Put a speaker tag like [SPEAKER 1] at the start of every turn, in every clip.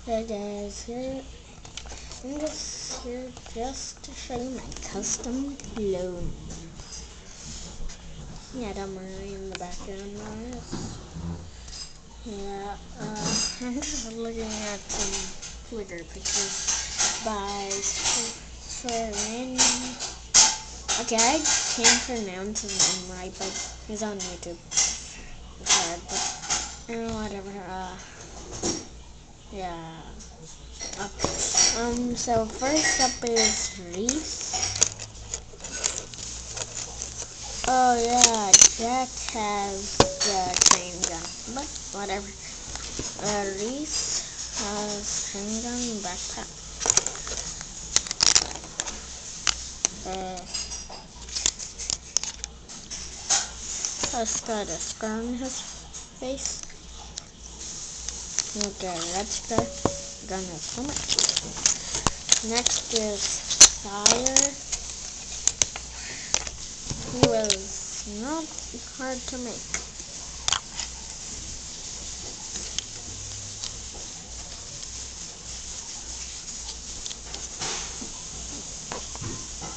[SPEAKER 1] Hey guys, I'm just here just to show you my custom clone. Yeah, don't worry in the background noise. Yeah, I'm just looking at some Twitter pictures by Soren. Okay, I can't pronounce his name right, but he's on YouTube. It's hard, but whatever. Yeah. So first up is Reese. Oh yeah, Jack has the train gun, but whatever. Reese has train gun backpack. Has got a scar on his face. With a red scar on his helmet. Next is Fire. He was not hard to make.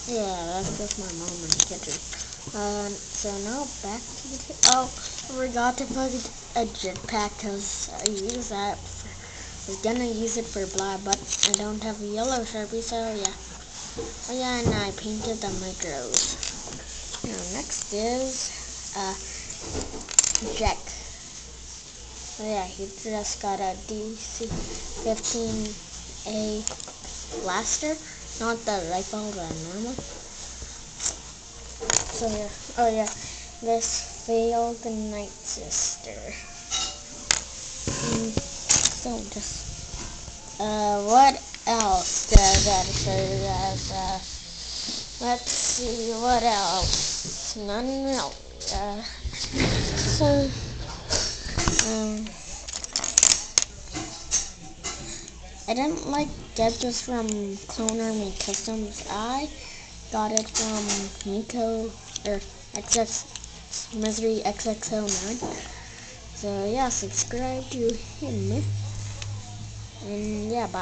[SPEAKER 1] Yeah, that's just my mom in the kitchen. So now back to the I forgot to put a jetpack because I use that. I was gonna use it for blah, but I don't have a yellow Sharpie, so yeah. Oh yeah, and I painted the micros. Now next is Jack. Oh yeah, he just got a DC-15A blaster, not the rifle, the normal. So yeah, oh yeah, this failed Night Sister. So just what else does that show you guys? Let's see, what else? None else. I didn't get this from Clone Army Customs. I got it from Nico or XX Misery XXO9. So yeah, subscribe to him. And yeah, bye.